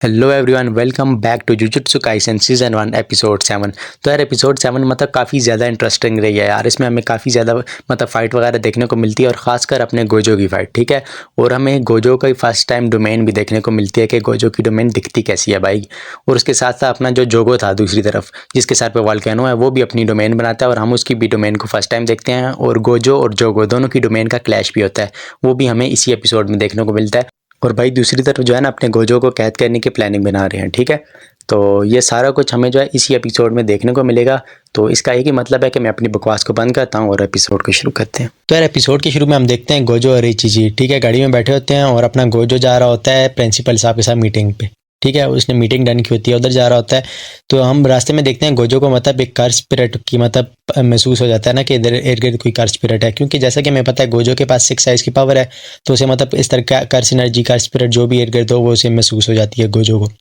Hello everyone, welcome back to Jujutsu Kaisen season 1 episode 7। तो यार episode 7 मतलब काफ़ी ज़्यादा इंटरेस्टिंग रही है यार। इसमें हमें काफ़ी ज़्यादा मतलब फ़ाइट वगैरह देखने को मिलती है और ख़ासकर अपने गोजो की फ़ाइट, ठीक है। और हमें गोजो का फर्स्ट टाइम डोमेन भी देखने को मिलती है कि गोजो की डोमेन दिखती कैसी है भाई। और उसके साथ साथ अपना जो जोगो था दूसरी तरफ, जिसके सर पे वोल्केनो है, वो भी अपनी डोमेन बनाता है और हम उसकी भी डोमेन को फर्स्ट टाइम देखते हैं। और गोजो और जोगो दोनों की डोमेन का क्लैश भी होता है, वो भी हमें इसी एपिसोड में देखने को मिलता है। और भाई दूसरी तरफ जो है ना, अपने गोजो को कैद करने की प्लानिंग बना रहे हैं, ठीक है। तो ये सारा कुछ हमें जो है इसी एपिसोड में देखने को मिलेगा। तो इसका एक ही मतलब है कि मैं अपनी बकवास को बंद करता हूँ और एपिसोड को शुरू करते हैं। तो यार एपिसोड के शुरू में हम देखते हैं गोजो और इचिची, ठीक है, गाड़ी में बैठे होते हैं और अपना गोजो जा रहा होता है प्रिंसिपल साहब के साथ मीटिंग पे, ठीक है। उसने मीटिंग डन की होती है, उधर जा रहा होता है। तो हम रास्ते में देखते हैं गोजो को मतलब एक कर्स स्पिरिट की मतलब महसूस हो जाता है ना कि इधर इर्द गिर्द कोई कर्स स्पिरिट है, क्योंकि जैसा कि हमें पता है गोजो के पास 6 साइज की पावर है। तो उसे मतलब इस तरह का कर्स एनर्जी कर्स स्पिरिट जो भी इर्द गिर्द हो वो उसे महसूस हो जाती है गोजो को।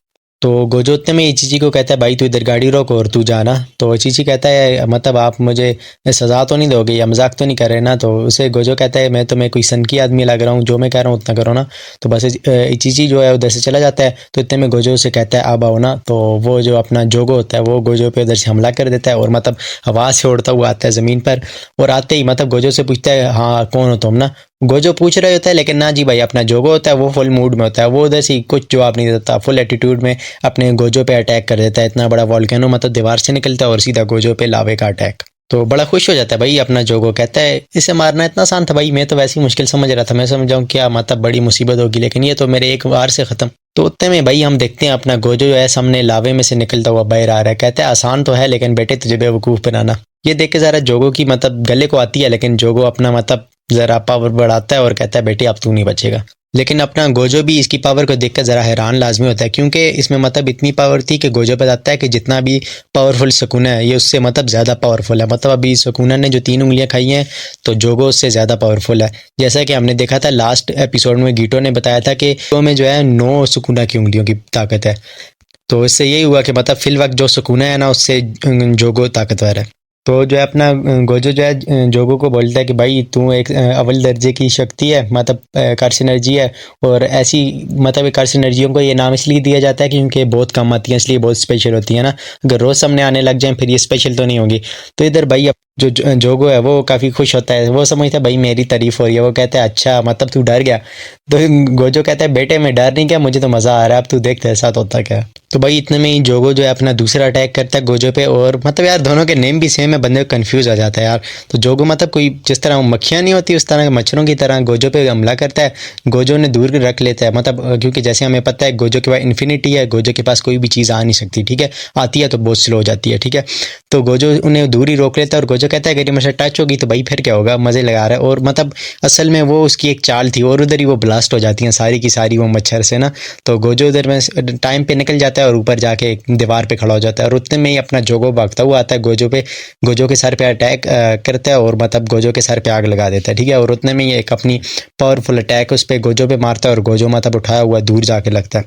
तो गोजो उतने में इचिची को कहता है भाई तू इधर गाड़ी रोक और तू जाना। तो इचिची कहता है मतलब आप मुझे सज़ा तो नहीं दोगे या मजाक तो नहीं कर रहे ना। तो उसे गोजो कहता है मैं तुम्हें कोई सन की आदमी लग रहा हूँ, जो मैं कह रहा हूँ उतना करो ना। तो बस इचिची जो है उधर से चला जाता है। तो इतने में गोजो से कहता है अब आओ ना। तो वो जो अपना जोगो होता है वो गोजो पे उधर से हमला कर देता है और मतलब आवाज़ से उड़ता हुआ आता है ज़मीन पर। और आते ही मतलब गोजो से पूछता है हाँ कौन हो तुम ना। गोजो पूछ रहे होता है लेकिन ना जी भाई, अपना जोगो होता है वो फुल मूड में होता है, वो उधर से कुछ जवाब नहीं देता, फुल एटीट्यूड में अपने गोजो पे अटैक कर देता है। इतना बड़ा वॉल्केनो मतलब दीवार से निकलता है और सीधा गोजो पे लावे का अटैक। तो बड़ा खुश हो जाता है भाई अपना जोगो, कहता है इसे मारना इतना आसान था भाई, मैं तो वैसे ही मुश्किल समझ रहा था, मैं समझाऊं क्या मतलब बड़ी मुसीबत होगी, लेकिन ये तो मेरे एक वार से खत्म। तो उतने में भाई हम देखते हैं अपना गोजो जो है सामने लावे में से निकलता हुआ बाहर आ रहा है। कहता है आसान तो है लेकिन बेटे तुझे बेवकूफ़ बनाना। ये देख के ज़रा जोगो की मतलब गले को आती है, लेकिन जोगो अपना मतलब ज़रा पावर बढ़ाता है और कहता है बेटे अब तू नहीं बचेगा। लेकिन अपना गोजो भी इसकी पावर को देखकर ज़रा हैरान लाजमी होता है, क्योंकि इसमें मतलब इतनी पावर थी कि गोजो बताता है कि जितना भी पावरफुल सुकूना है ये उससे मतलब ज़्यादा पावरफुल है। मतलब अभी सुकूना ने जो 3 उंगलियां खाई हैं तो जोगो उससे ज़्यादा पावरफुल है। जैसा कि हमने देखा था लास्ट एपिसोड में, गीटो ने बताया था कि जोगो में जो है 9 सुकूना की उंगलियों की ताकत है। तो इससे यही हुआ कि मतलब फिल वक्त जो सुकूना है ना उससे जोगो ताकतवर है। तो जो है अपना गोजो जो है जोगो को बोलता है कि भाई तू एक अव्वल दर्जे की शक्ति है, मतलब कर्स एनर्जी है। और ऐसी मतलब कर्स एनर्जियों को ये नाम इसलिए दिया जाता है क्योंकि बहुत कम आती हैं, इसलिए बहुत स्पेशल होती है ना। अगर रोज़ सामने आने लग जाएं फिर ये स्पेशल तो नहीं होगी। तो इधर भाई जो जोगो है वो काफ़ी खुश होता है, वो समझता है भाई मेरी तारीफ हो रही है। वो कहता है अच्छा मतलब तू डर गया। तो गोजो कहता है बेटे मैं डर नहीं गया, मुझे तो मज़ा आ रहा है, अब तू देख तेरे साथ होता क्या। तो भाई इतने में ही जोगो जो है अपना दूसरा अटैक करता है गोजो पे। और मतलब यार दोनों के नेम भी सेम है, बंदे को कंफ्यूज हो जाता है यार। तो जोगो मतलब कोई जिस तरह मक्खियाँ नहीं होती उस तरह के मच्छरों की तरह गोजो पे हमला करता है। गोजो ने दूर रख लेता है, मतलब क्योंकि जैसे हमें पता है गोजो के पास इन्फिनिटी है, गोजो के पास कोई भी चीज़ आ नहीं सकती, ठीक है। आती है तो बहुत स्लो हो जाती है, ठीक है। तो गोजो उन्हें दूर ही रोक लेता है और गोजो कहता है अगर ये मुझसे टच होगी तो भाई फिर क्या होगा, मज़े लगा रहा है। और मतलब असल में वो उसकी एक चाल थी और उधर ही वो ब्लास्ट हो जाती हैं सारी की सारी वो मच्छर से ना। तो गोजो उधर में टाइम पे निकल जाता है और ऊपर जाके दीवार पे खड़ा हो जाता है। और उतने में ही अपना जोगो भागता हुआ आता है गोजो पे, गोजो के सर पे अटैक करता है और मतलब गोजो के सर पे आग लगा देता है, ठीक है। और उतने में ही एक अपनी पावरफुल अटैक उस पर गोजो पे मारता है और गोजो मतलब उठाया हुआ दूर जाके लगता है।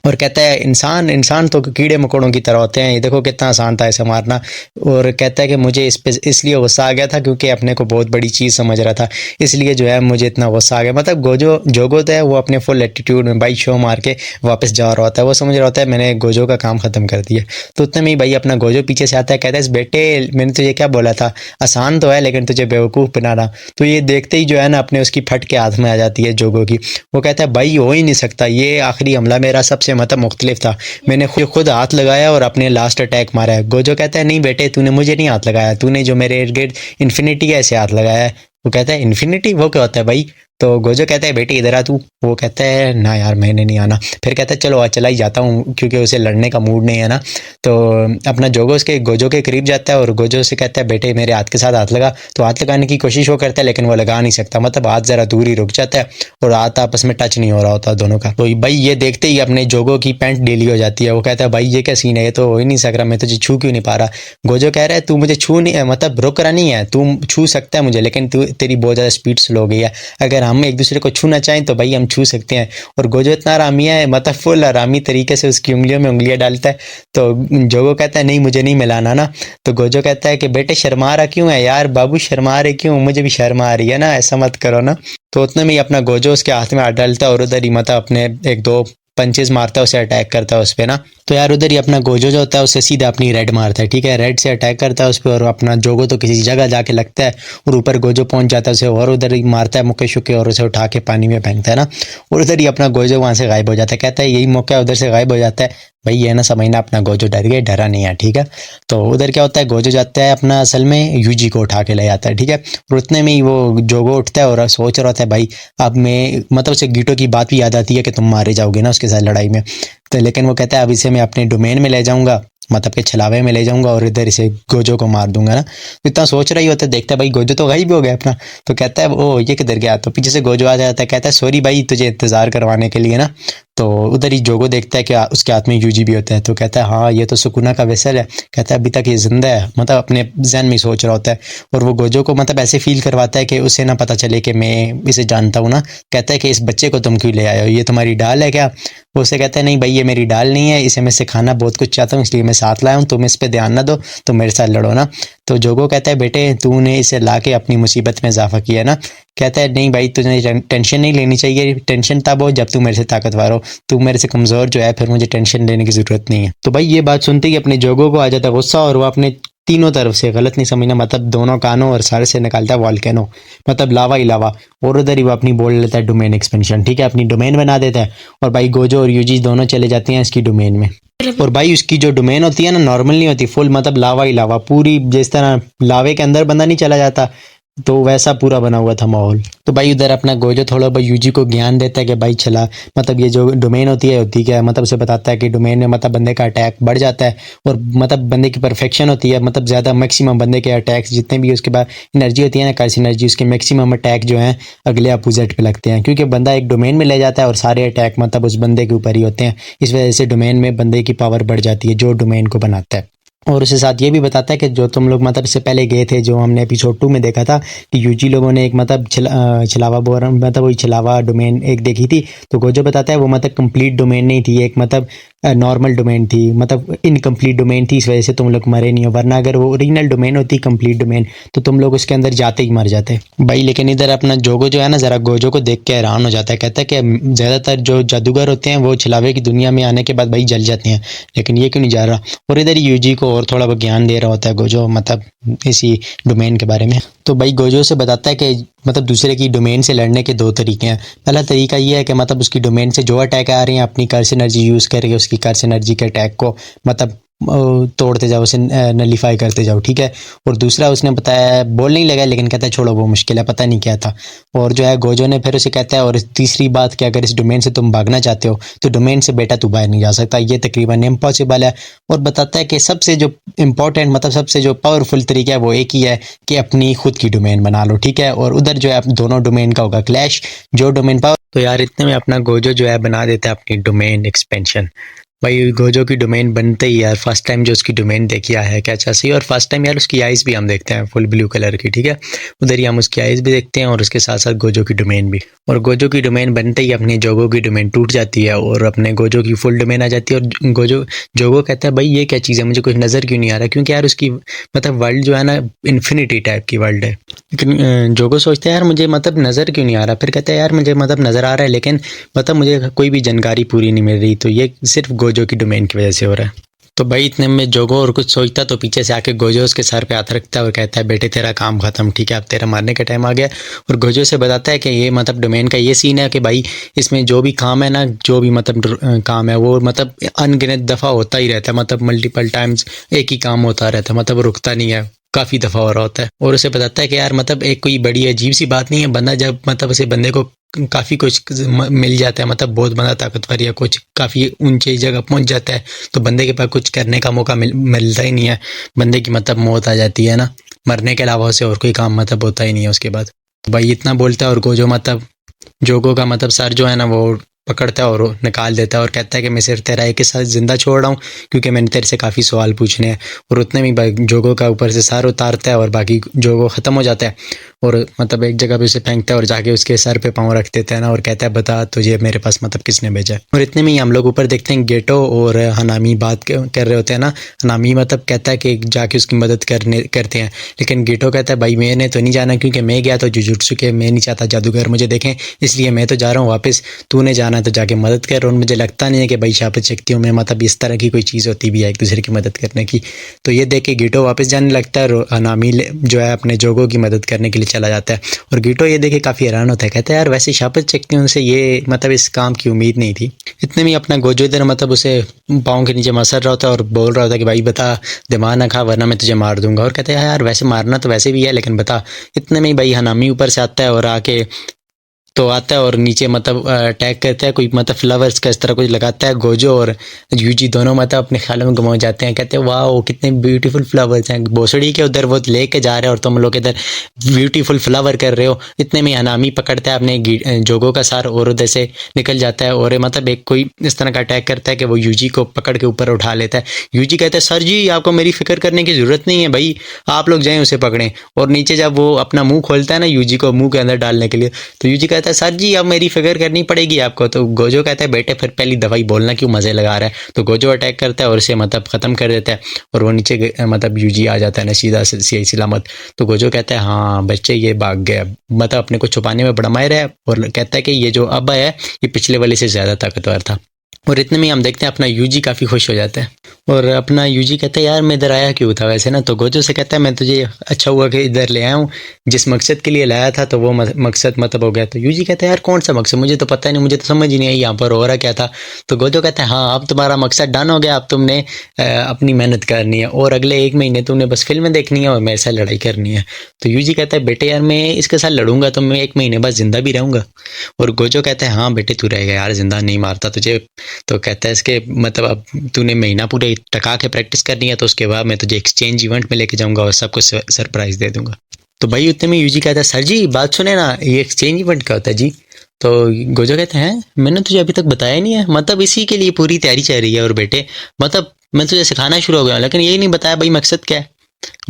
और कहता है इंसान इंसान तो कीड़े मकोड़ों की तरह होते हैं, ये देखो कितना आसान था इसे मारना। और कहता है कि मुझे इस पे इसलिए गुस्सा आ गया था क्योंकि अपने को बहुत बड़ी चीज़ समझ रहा था, इसलिए जो है मुझे इतना गुस्सा आ गया। मतलब गोजो जोगो तो है वो अपने फुल एटीट्यूड में भाई शो मार के वापस जा रहा होता है, वो समझ रहा होता है मैंने गोजो का काम ख़त्म कर दिया। तो उतने में ही भाई अपना गोजो पीछे से आता है, कहता है बेटे मैंने तुझे क्या बोला था, आसान तो है लेकिन तुझे बेवकूफ़ बनाना। तो ये देखते ही जो है ना अपने उसकी फट के हाथ में आ जाती है जोगो की। वो कहता है भाई हो ही नहीं सकता, ये आखिरी हमला मेरा सबसे मतलब मुख्तलिफ था, मैंने खुद हाथ लगाया और अपने लास्ट अटैक मारा है। गोजो कहता है नहीं बेटे तूने मुझे नहीं हाथ लगाया, तूने जो मेरे इर्द गिर्द इन्फिनिटी है ऐसे हाथ लगाया है। वो कहता है इन्फिनिटी वो क्या होता है भाई। तो गोजो कहता है बेटे इधर आ तू। वो कहता है ना यार मैंने नहीं आना। फिर कहता है चलो आज चला ही जाता हूँ, क्योंकि उसे लड़ने का मूड नहीं है ना। तो अपना जोगो उसके गोजो के करीब जाता है और गोजो से कहता है बेटे मेरे हाथ के साथ हाथ लगा। तो हाथ लगाने की कोशिश वो करता है लेकिन वो लगा नहीं सकता, मतलब हाथ ज़रा दूर ही रुक जाता है और हाथ आपस में टच नहीं हो रहा होता दोनों का। तो भाई ये देखते ही अपने जोगो की पैंट ढीली हो जाती है। वो कहता है भाई ये क्या सीन है, ये तो हो ही नहीं सक रहा, मैं तुझे छू क्यों नहीं पा रहा। गोजो कह रहा है तू मुझे छू नहीं मतलब रुक रहा नहीं है, तू छू सकता है मुझे लेकिन तू तेरी बहुत ज़्यादा स्पीड स्लो हो गई है। अगर हम एक दूसरे को छूना चाहें तो भाई हम छू सकते हैं। और गोजो इतना आरामिया है, मतलब फुल आरामी तरीके से उसकी उंगलियों में उंगलियां डालता है। तो जोगो कहता है नहीं मुझे नहीं मिलाना ना। तो गोजो कहता है कि बेटे शर्मा रहा क्यों है यार, बाबू शर्मा रहे क्यों, मुझे भी शर्म आ रही है ना, ऐसा मत करो ना। तो उतने में ही अपना गोजो उसके हाथ में हाथ डालता है और उधर ही मतलब अपने एक दो पंचेस मारता है, उसे अटैक करता है उस पर ना। तो यार उधर ही अपना गोजो जो होता है उससे सीधा अपनी रेड मारता है, ठीक है, रेड से अटैक करता है उस पर और अपना जोगो तो किसी जगह जाके लगता है और ऊपर गोजो पहुंच जाता है उसे और उधर ही मारता है मुक्के शुक्के और उसे उठा के पानी में फेंकता है ना। और उधर ही अपना गोजो वहां से गायब हो जाता है, कहता है यही मौका है, उधर से गायब हो जाता है। भाई ये ना समझना अपना गोजो डर गया, डरा नहीं है, ठीक है। तो उधर क्या होता है, गोजो जाता है अपना असल में यूजी को उठा के ले जाता है, ठीक है। और उतने में ही वो जोगो उठता है और सोच रहा होता है भाई अब मैं मतलब उसे गीटो की बात भी याद आती है कि तुम मारे जाओगे ना उसके साथ लड़ाई में। तो लेकिन वो कहता है अब इसे मैं अपने डोमेन में ले जाऊंगा, मतलब के छलावे में ले जाऊंगा और इधर इसे गोजो को मार दूंगा ना। तो इतना सोच रही होता है, देखता है भाई गोजो तो गायब हो गया अपना। तो कहता है ओ ये किधर गया, तो पीछे से गोजो आ जाता है, कहता है सॉरी भाई तुझे इंतजार करवाने के लिए ना। तो उधर ही जोगो देखता है कि उसके हाथ में यूजी भी होता है, तो कहता है हाँ ये तो सुकुना का वेसल है, कहता है अभी तक ये जिंदा है, मतलब अपने जहन में सोच रहा होता है। और वो गोजो को मतलब ऐसे फील करवाता है कि उसे ना पता चले कि मैं इसे जानता हूँ ना। कहता है कि इस बच्चे को तुम क्यों ले आए हो, ये तुम्हारी डाल है क्या। वो उसे कहता है नहीं भाई ये मेरी डाल नहीं है, इसे मैं सिखाना बहुत कुछ चाहता हूँ इसलिए मैं साथ लाया हूँ, तुम इस पर ध्यान ना दो, तुम मेरे साथ लड़ो ना। तो जोगो कहता है बेटे तूने इसे ला के अपनी मुसीबत में इजाफा किया ना। कहता है नहीं भाई तुझे टेंशन नहीं लेनी चाहिए, टेंशन तब हो जब तू मेरे से ताकतवर हो, तू मेरे से कमज़ोर जो है फिर मुझे टेंशन लेने की ज़रूरत नहीं है। तो भाई ये बात सुनते ही अपने जोगो को आ जाता है गुस्सा और वो अपने तीनों तरफ से, गलत नहीं समझना, मतलब दोनों कानों और सर से निकालता है वॉल्केनो, मतलब लावा ही लावा। और उधर ही वो अपनी बोल लेता है डोमेन एक्सपेंशन, ठीक है, अपनी डोमेन बना देता है। और भाई गोजो और यूजी दोनों चले जाते हैं इसकी डोमेन में। और भाई उसकी जो डोमेन होती है ना नॉर्मल नहीं होती, फुल मतलब लावा ही लावा, पूरी जिस तरह लावे के अंदर बंदा नहीं चला जाता तो वैसा पूरा बना हुआ था माहौल। तो भाई उधर अपना गोजो थोड़ा भाई यूजी को ज्ञान देता है कि भाई चला, मतलब ये जो डोमेन होती क्या है, मतलब उसे बताता है कि डोमेन में मतलब बंदे का अटैक बढ़ जाता है और मतलब बंदे की परफेक्शन होती है, मतलब ज़्यादा मैक्सिमम बंदे के अटैक्स जितने भी उसके बाद एनर्जी होती है ना, कर्स एनर्जी, उसके मैक्सिमम अटैक जो हैं अगले अपोजिट पे लगते हैं, क्योंकि बंदा एक डोमेन में ले जाता है और सारे अटैक मतलब उस बंदे के ऊपर ही होते हैं। इस वजह से डोमेन में बंदे की पावर बढ़ जाती है जो डोमेन को बनाता है। और उसके साथ ये भी बताता है कि जो तुम लोग मतलब इससे पहले गए थे, जो हमने एपिसोड 2 में देखा था कि यूजी लोगों ने एक मतलब छलावा बोर मतलब वही छलावा डोमेन एक देखी थी। तो गोजो बताता है वो मतलब कंप्लीट डोमेन नहीं थी, एक मतलब नॉर्मल डोमेन थी, मतलब इनकम्प्लीट डोमेन थी, इस वजह से तुम लोग मरे नहीं हो, वरना अगर वो ओरिजिनल डोमेन होती कंप्लीट डोमेन तो तुम लोग उसके अंदर जाते ही मर जाते भाई। लेकिन इधर अपना जोगो जो है ना ज़रा गोजो को देख के हैरान हो जाता है, कहता है कि ज़्यादातर जो जादूगर होते हैं वो छलावे की दुनिया में आने के बाद भाई जल जाते हैं, लेकिन ये क्यों नहीं जा रहा। और इधर यूजी को और थोड़ा ज्ञान दे रहा होता है गोजो, मतलब इसी डोमेन के बारे में। तो भाई गोजो से बताता है कि मतलब दूसरे की डोमेन से लड़ने के दो तरीके हैं। पहला तरीका ये है कि मतलब उसकी डोमेन से जो अटैक आ रहे हैं अपनी कर्स एनर्जी यूज़ करके उसकी कर्स एनर्जी के अटैक को मतलब तोड़ते जाओ, उसे नलीफाई करते जाओ, ठीक है। और दूसरा उसने बताया, बोल नहीं लगा लेकिन कहता है छोड़ो वो मुश्किल है, पता नहीं क्या था। और जो है गोजो ने फिर उसे कहता है और तीसरी बात कि अगर इस डोमेन से तुम भागना चाहते हो तो डोमेन से बेटा तू बाहर नहीं जा सकता, ये तकरीबन इम्पॉसिबल है। और बताता है कि सबसे जो इम्पोर्टेंट मतलब सबसे जो पावरफुल तरीका है वो एक ही है कि अपनी खुद की डोमेन बना लो, ठीक है। और उधर जो है दोनों डोमेन का होगा क्लैश, जो डोमेन पावर। तो यार इतने में अपना गोजो जो है बना देता है अपनी डोमेन एक्सपेंशन। भाई गोजो की डोमेन बनते ही यार फर्स्ट टाइम जो उसकी डोमेन देखी है क्या चाहिए, और फर्स्ट टाइम यार उसकी आइज़ भी हम देखते हैं फुल ब्लू कलर की, ठीक है। उधर ही हम उसकी आइज़ भी देखते हैं और उसके साथ साथ गोजो की डोमेन भी। और गोजो की डोमेन बनते ही अपनी जोगो की डोमेन टूट जाती है और अपने गोजो की फुल डोमेन आ जाती है। और जोगो कहता है भाई ये क्या चीज़ है, मुझे कुछ नज़र क्यों नहीं आ रहा, क्योंकि यार उसकी मतलब वर्ल्ड जो है ना इन्फिनिटी टाइप की वर्ल्ड है। लेकिन जोगो सोचता है यार मुझे मतलब नज़र क्यों नहीं आ रहा, फिर कहता है यार मुझे मतलब नज़र आ रहा है लेकिन मतलब मुझे कोई भी जानकारी पूरी नहीं मिल रही, तो ये सिर्फ गोजो की डोमेन की वजह से हो रहा है। तो भाई इतने में जोगो और कुछ सोचता तो पीछे से आके गोजो उसके सर पे हाथ रखता है और कहता है बेटे तेरा काम खत्म, ठीक है, अब तेरा मारने का टाइम आ गया। और गोजो से बताता है कि ये मतलब डोमेन का ये सीन है कि भाई इसमें जो भी काम है ना, जो भी मतलब काम है वो मतलब अनगिनत दफ़ा होता ही रहता है, मतलब मल्टीपल टाइम्स एक ही काम होता रहता है, मतलब रुकता नहीं है, काफ़ी दफ़ा हो रहा होता है। और उसे बताता है कि यार मतलब एक कोई बड़ी अजीब सी बात नहीं है, बंदा जब मतलब उसे बंदे को काफ़ी कुछ मिल जाता है, मतलब बहुत बंदा ताकतवर या कुछ काफ़ी ऊंची जगह पहुंच जाता है तो बंदे के पास कुछ करने का मौका मिलता ही नहीं है, बंदे की मतलब मौत आ जाती है ना, मरने के अलावा उसे और कोई काम मतलब होता ही नहीं है उसके बाद। भाई इतना बोलता है और गोजो मतलब जोगो का मतलब सर जो है ना वो पकड़ता है और निकाल देता है और कहता है कि मैं सिर्फ तेरा एक के साथ ज़िंदा छोड़ रहा हूँ क्योंकि मैंने तेरे से काफ़ी सवाल पूछने हैं। और उतने में जोगो का ऊपर से सर उतारता है और बाकी जोगो ख़त्म हो जाता है और मतलब एक जगह पे उसे फेंकता है और जाके उसके सर पे पाँव रख देता है ना और कहता है बता तुझे मेरे पास मतलब किसने भेजा है। और इतने में ही हम लोग ऊपर देखते हैं गेटो और हनामी बात कर रहे होते हैं ना। हनामी मतलब कहता है कि जाके उसकी मदद करते हैं, लेकिन गेटो कहता है भाई मैंने तो नहीं जाना क्योंकि मैं गया तो जुजुत्सु के, मैं नहीं चाहता जादूगर मुझे देखें, इसलिए मैं तो जा रहा हूँ वापस, तूने जाना जाना है तो जाके मदद कर। और मुझे लगता नहीं है कि भाई शापत शक्तियों में मतलब इस तरह की कोई चीज़ होती भी है एक दूसरे की मदद करने की। तो ये देख के गिटो वापस जाने लगता है और हनामी जो है अपने जोगो की मदद करने के लिए चला जाता है। और गिटो ये देखे काफ़ी हैरान होता है, कहता है यार वैसे शापत शक्तियों से ये मतलब इस काम की उम्मीद नहीं थी। इतने में अपना गोजो इधर मतलब उसे पाँव के नीचे मसर रहा होता है और बोल रहा होता है कि भाई बता, दिमाग ना खा वरना मैं तुझे मार दूंगा। और कहते हैं यार वैसे मारना तो वैसे भी है लेकिन बता। इतने में ही भाई हनामी ऊपर से आता है और आके तो आता है और नीचे मतलब अटैक करता है, कोई मतलब फ्लावर्स का इस तरह कुछ लगाता है। गोजो और यूजी दोनों मतलब अपने ख्यालों में गुम जाते हैं, कहते हैं वाह कितने ब्यूटीफुल फ्लावर्स हैं। भोसड़ी के उधर वो लेके जा रहे हैं और तुम लोग इधर ब्यूटीफुल फ्लावर कर रहे हो। इतने में हनामी पकड़ता है अपने जोगो का सार और उधर से निकल जाता है और मतलब एक कोई इस तरह का अटैक करता है कि वो यूजी को पकड़ के ऊपर उठा लेता है। यूजी कहता है सर जी आपको मेरी फिक्र करने की ज़रूरत नहीं है भाई, आप लोग जाएँ उसे पकड़ें। और नीचे जब वो अपना मुँह खोलता है ना यूजी को मुँह के अंदर डालने के लिए, तो यूजी कहता है सर जी अब मेरी फिक्र करनी पड़ेगी आपको। तो गोजो कहता है बेटे फिर पहली दवाई बोलना क्यों मज़े लगा रहा है। तो गोजो अटैक करता है और उसे मतलब ख़त्म कर देता है और वो नीचे मतलब यूजी आ जाता है ना सीधा सही सलामत। तो गोजो कहता है हाँ बच्चे ये भाग गया, मतलब अपने को छुपाने में बड़ा माहिर है। और कहता है कि ये जो अब है ये पिछले वाले से ज़्यादा ताकतवर था। और इतने में हम देखते हैं अपना यूजी काफ़ी खुश हो जाता है और अपना यूजी कहता है यार मैं इधर आया क्यों था वैसे ना। तो गोजो से कहता है मैं तुझे अच्छा हुआ कि इधर ले आया हूँ, जिस मकसद के लिए लाया था तो वो मकसद मतलब हो गया। तो यूजी कहता है यार कौन सा मकसद, मुझे तो पता नहीं, मुझे तो समझ ही नहीं आई यहाँ पर हो रहा क्या था। तो गोजो कहता है हाँ अब तुम्हारा मकसद डन हो गया, अब तुमने अपनी मेहनत करनी है और अगले 1 महीने तुमने बस फिल्में देखनी है और मेरे साथ लड़ाई करनी है। तो यूजी कहता है बेटे यार मैं इसके साथ लड़ूंगा तो मैं 1 महीने बाद जिंदा भी रहूंगा। और गोजो कहता है हाँ बेटे तू रहेगा यार, जिंदा नहीं मारता तुझे। तो कहता है इसके मतलब अब तूने महीना पूरे टका के प्रैक्टिस करनी है तो उसके बाद मैं तुझे एक्सचेंज इवेंट में लेके जाऊंगा और सबको सरप्राइज दे दूंगा। तो भाई उतने में यूजी कहता है सर जी बात सुने ना, ये एक्सचेंज इवेंट क्या होता है जी। तो गोजो कहते हैं मैंने तुझे अभी तक बताया नहीं है, मतलब इसी के लिए पूरी तैयारी चल रही है। और बेटे मतलब मैं तुझे सिखाना शुरू हो गया लेकिन यही नहीं बताया भाई मकसद क्या है।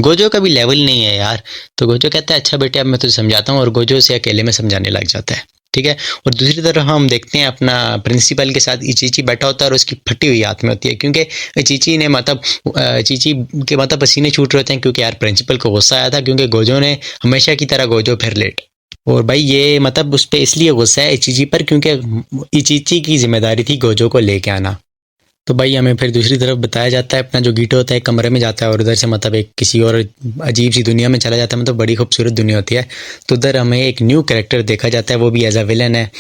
गोजो का भी लेवल नहीं है यार। तो गोजो कहता है अच्छा बेटे अब मैं तुझे समझाता हूँ और गोजो से अकेले में समझाने लग जाता है, ठीक है। और दूसरी तरफ हम देखते हैं अपना प्रिंसिपल के साथ इचीची बैठा होता है और उसकी फटी हुई हाथ में होती है क्योंकि इचीची ने मतलब इचीची के मतलब पसीने छूट रहे होते हैं क्योंकि यार प्रिंसिपल को गुस्सा आया था क्योंकि गोजो ने हमेशा की तरह गोजो फिर लेट। और भाई ये मतलब उस पर इसलिए गुस्सा है इचीची पर क्योंकि इचीची की जिम्मेदारी थी गोजो को लेके आना। तो भाई हमें फिर दूसरी तरफ बताया जाता है अपना जो गिटो होता है कमरे में जाता है और उधर से मतलब एक किसी और अजीब सी दुनिया में चला जाता है, मतलब बड़ी खूबसूरत दुनिया होती है। तो उधर हमें एक न्यू कैरेक्टर देखा जाता है, वो भी एज अ विलन है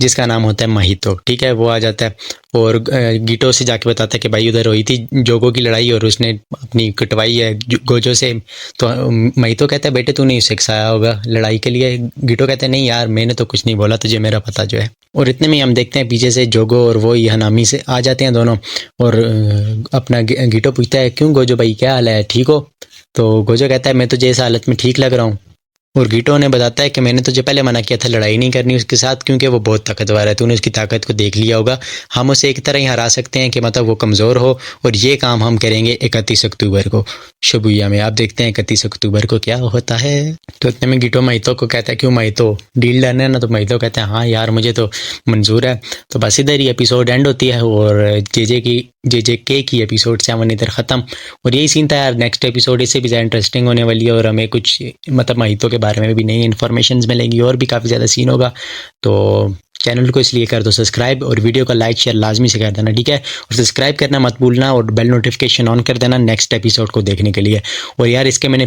जिसका नाम होता है महितो, ठीक है। वो आ जाता है और गिटो से जाके बताता है कि भाई उधर हुई थी जोगो की लड़ाई और उसने अपनी कटवाई है गोजो से। तो महितो कहता है बेटे तूने उसे सिखाया होगा लड़ाई के लिए। गिटो कहते हैं नहीं यार मैंने तो कुछ नहीं बोला तुझे, मेरा पता जो है। और इतने में हम देखते हैं पीछे से जोगो और वो हनामी से आ जाते हैं दोनों। और अपना गिटो पूछता है क्यों गोजो भाई क्या हाल है, ठीक हो। तो गोजो कहता है मैं तुझे इस हालत में ठीक लग रहा हूँ। और गिटो ने बताता है कि मैंने तुझे पहले मना किया था लड़ाई नहीं करनी उसके साथ क्योंकि वो बहुत ताकतवर है, तूने उसकी ताकत को देख लिया होगा। हम उसे एक तरह ही हरा सकते हैं कि मतलब वो कमज़ोर हो और ये काम हम करेंगे 31 अक्टूबर को शिबुया में। आप देखते हैं 31 अक्टूबर को क्या होता है। तो इतने में गिटो महितो को कहता है क्यों महितो डील डन है ना। तो महितो कहता है हाँ यार मुझे तो मंजूर है। तो बस इधर ही एपिसोड एंड होती है और JJK की एपिसोड 7 इधर ख़त्म। और यही सीन था यार, नेक्स्ट एपिसोड इससे भी ज़्यादा इंटरेस्टिंग होने वाली है और हमें कुछ मतलब महितो के बारे में भी नई इन्फॉर्मेशन मिलेंगी और भी काफ़ी ज़्यादा सीन होगा। तो चैनल को इसलिए कर दो सब्सक्राइब और वीडियो का लाइक शेयर लाजमी से कर देना, ठीक है। और सब्सक्राइब करना मत भूलना और बेल नोटिफिकेशन ऑन कर देना नेक्स्ट एपिसोड को देखने के लिए। और यार इसके मैंने